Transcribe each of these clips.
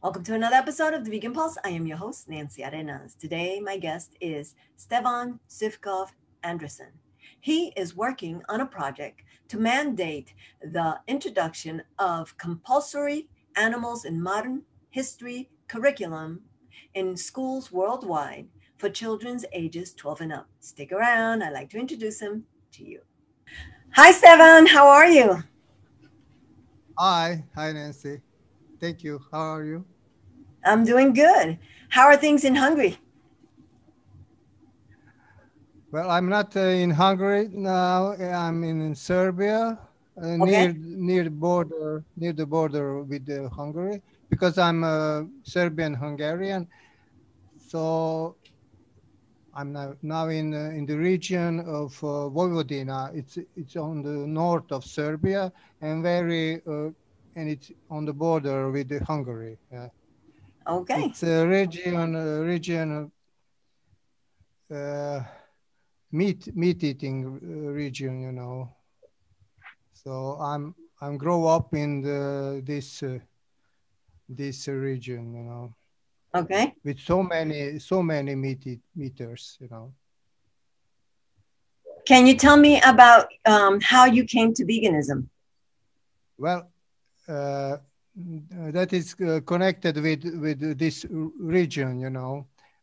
Welcome to another episode of the Vegan Pulse. I am your host, Nancy Arenas. Today, my guest is Stevan Zivkov Andricin. He is working on a project to mandate the introduction of compulsory animals in modern history curriculum in schools worldwide for children's ages 12 and up. Stick around. I'd like to introduce him to you. Hi, Stevan. How are you? Hi, Nancy. Thank you. How are you? I'm doing good. How are things in Hungary? Well, I'm not in Hungary now. I'm in Serbia, Okay. near the border with Hungary, because I'm Serbian Hungarian. So I'm now in the region of Vojvodina. It's on the north of Serbia and and it's on the border with Hungary. Okay. It's a region uh, meat eating region, So I'm grow up in this region, Okay. with so many meat eaters. Can you tell me about how you came to veganism? Well, uh, that is connected with this region,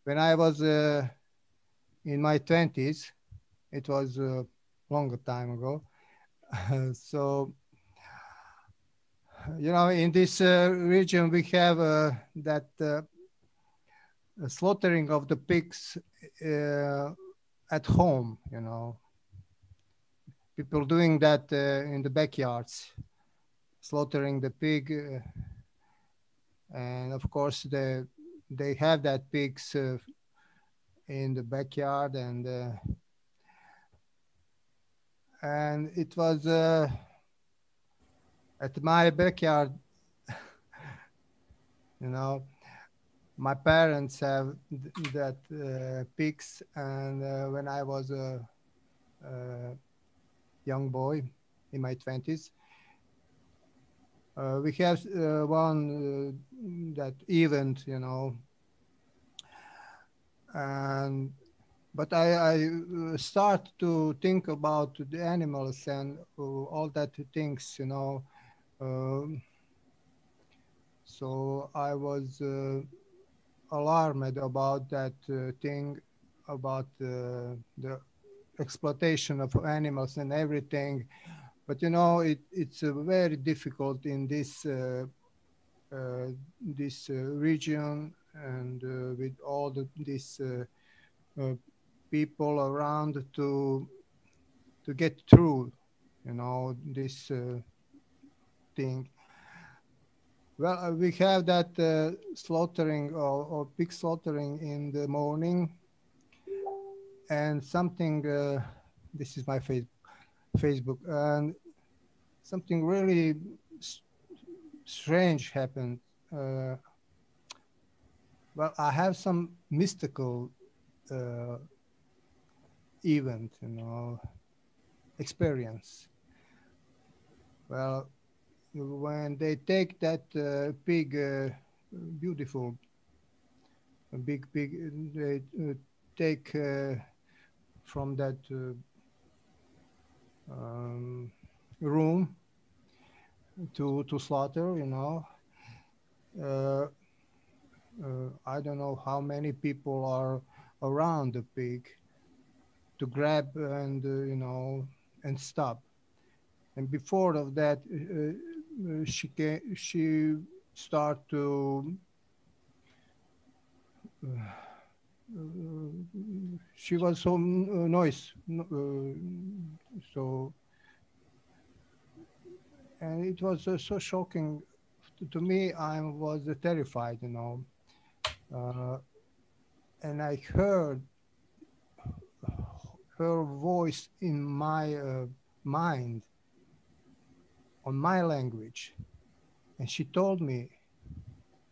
When I was in my 20s, it was a long time ago. So in this region, we have that slaughtering of the pigs uh, at home. People doing that in the backyards, slaughtering the pig, and of course they have that pigs in the backyard, and it was at my backyard. you know my parents have that pigs, and when I was a young boy in my 20s, we have one that event, and but I start to think about the animals and all that things, Um, so I was alarmed about that thing, about the exploitation of animals and everything. But it's very difficult in this region, and with all these uh, people around to get through, this thing. Well, we have that slaughtering or pig slaughtering in the morning, and something. This is my Facebook, and something really strange happened. Uh, well, I have some mystical uh, event, experience. Well, when they take that pig, beautiful big pig, they take from that um, room to slaughter. Uh, I don't know how many people are around the pig to grab and and stop. And before of that, she start to she was so noise, so, and it was so shocking to me. I was terrified, uh, and I heard her voice in my mind, on my language, and she told me,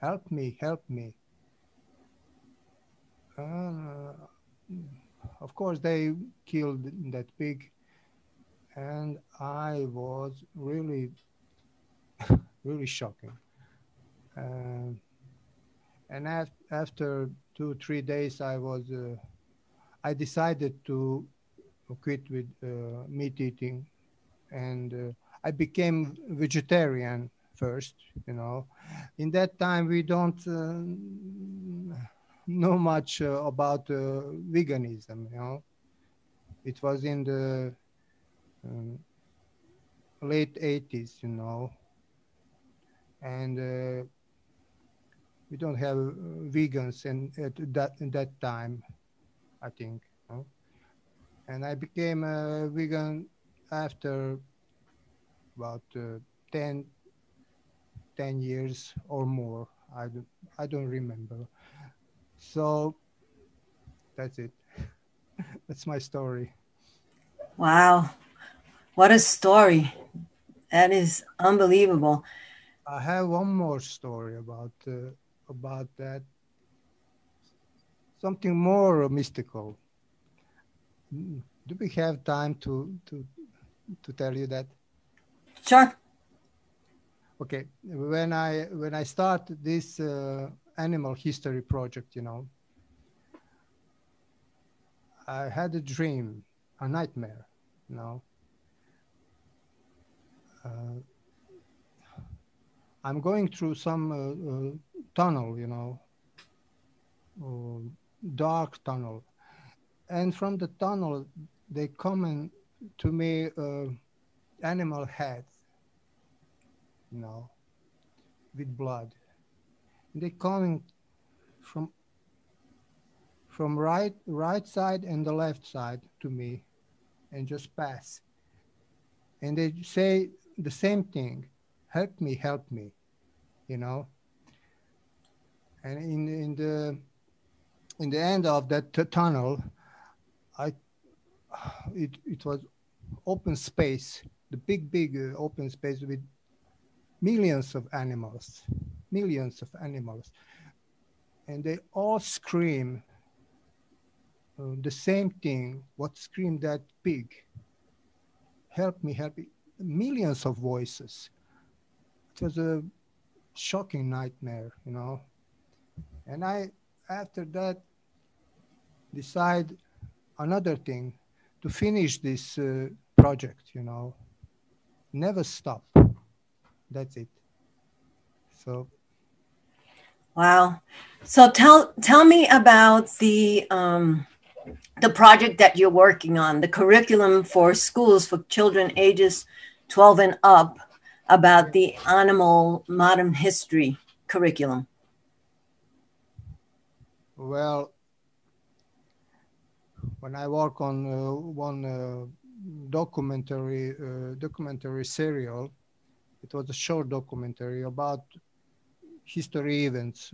"Help me, help me." Uh, of course, they killed that pig, and I was really, really shocking. Uh, And after 2 3 days, I decided to quit with meat eating, and I became vegetarian first. You know, in that time we don't know much about veganism. You know, it was in the um, late 80s. You know, and we don't have vegans in that time, I think. You know? And I became a vegan after about 10 10 years or more. I don't remember. So that's it. That's my story. Wow. What a story. That is unbelievable. I have one more story about that. Something more mystical. Do we have time to tell you that? Sure. Okay. When I started this animal history project, you know, I had a dream, a nightmare. You know, uh, I'm going through some tunnel, you know, uh, dark tunnel, and from the tunnel they come in to me animal heads, you know, with blood. And they coming from right side and the left side to me, and just pass. And they say the same thing: help me, you know. And in the end of that tunnel, I it was open space, the big open space with millions of animals, millions of animals, and they all scream the same thing. What screamed that pig? Help me! Millions of voices. It was a shocking nightmare, you know. And I, after that, decide another thing to finish this project, you know. Never stop. That's it. So Wow. So tell me about the project that you're working on, the curriculum for schools for children ages 12 and up about the animal modern history curriculum. well, when I work on one documentary serial, it was a short documentary about history events,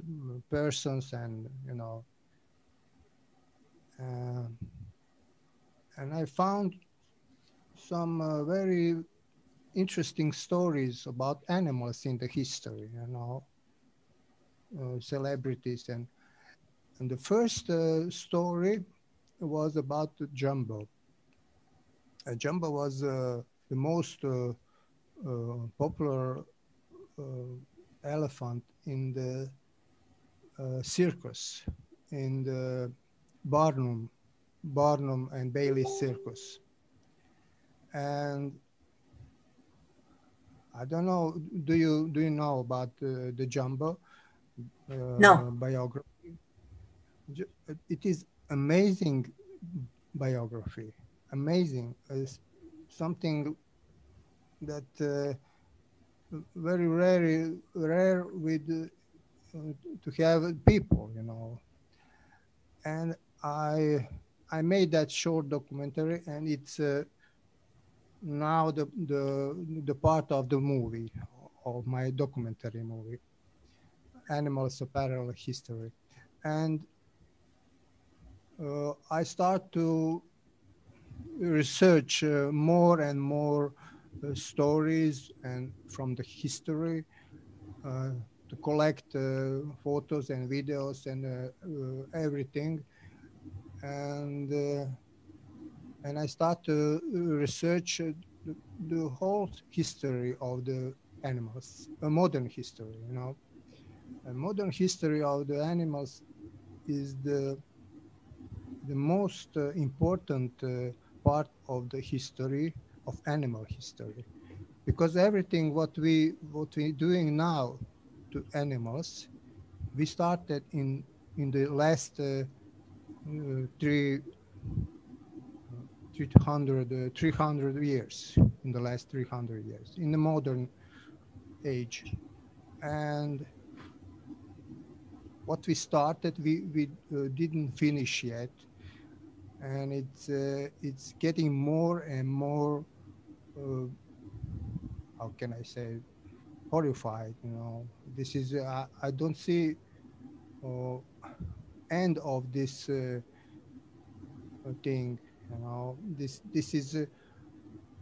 persons, and you know, uh, and I found some very interesting stories about animals in the history. You know, celebrities, and the first story was about Jumbo. Jumbo was the most popular uh, elephant in the circus, in the Barnum and Bailey circus. And I don't know, do you know about the Jumbo No. biography? It is amazing biography, amazing. It's something that very rare with to have people, you know. And I made that short documentary, and it's now the part of the movie, of my documentary movie, Animals of Parallel History. And I start to research more and more stories and from the history, uh, to collect photos and videos and everything. And and I start to research the whole history of the animals, a modern history, you know. modern history of the animals is the most important part of the history of animal history, because everything what we doing now to animals, we started in the last three 300 years, in the last 300 years, in the modern age. And what we started, we didn't finish yet, and it's getting more and more. Uh, how can I say? Horrified. This is I don't see uh, end of this thing. This is a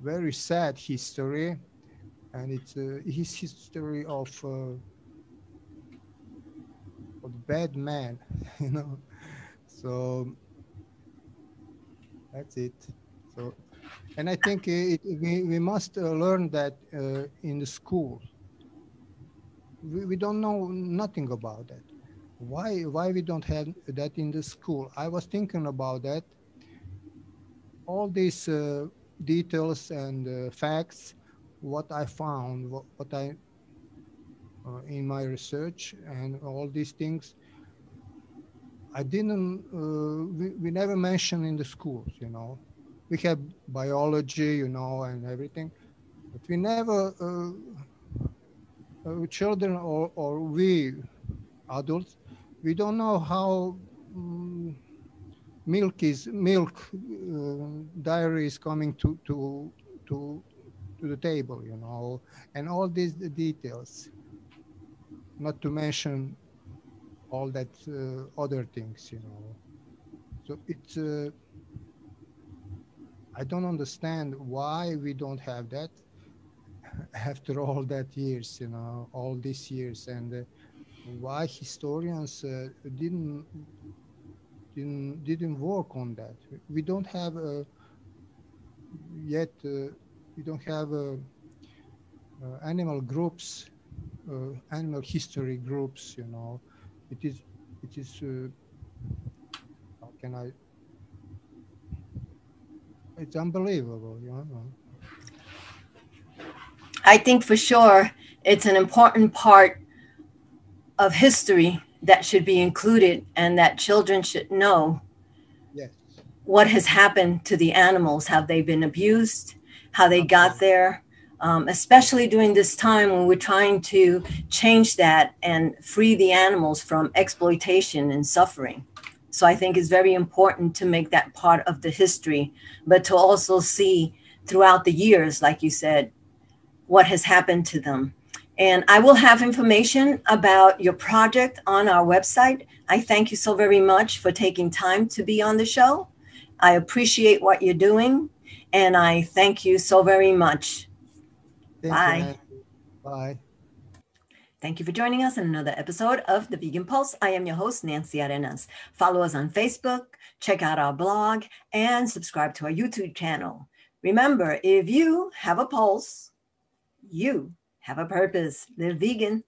very sad history, and it's his history of the bad man. you know. So that's it. So, and I think we must learn that in the school. We don't know nothing about that. Why we don't have that in the school? I was thinking about that. All these details and facts, what I found, what I in my research, and all these things, I didn't. We never mentioned in the schools. We have biology, and everything, but we never children or we adults, we don't know how milk dairy is coming to to the table, and all these details, not to mention all that other things. So it's I don't understand why we don't have that after all that years, all these years, and why historians didn't work on that. We don't have yet. We don't have animal groups, animal history groups. It is. It is. How can I? It's unbelievable. I think for sure it's an important part of history that should be included and that children should know Yes. what has happened to the animals. Have they been abused? How they got Absolutely. there? Especially during this time when we're trying to change that and free the animals from exploitation and suffering. So I think it's very important to make that part of the history, but to also see throughout the years, like you said, what has happened to them. And I will have information about your project on our website. I thank you so very much for taking time to be on the show. I appreciate what you're doing, and I thank you so very much. Thank you, Bye. Nancy. Bye. Thank you for joining us in another episode of The Vegan Pulse. I am your host, Nancy Arenas. Follow us on Facebook, check out our blog, and subscribe to our YouTube channel. Remember, if you have a pulse, you have a purpose. Live vegan.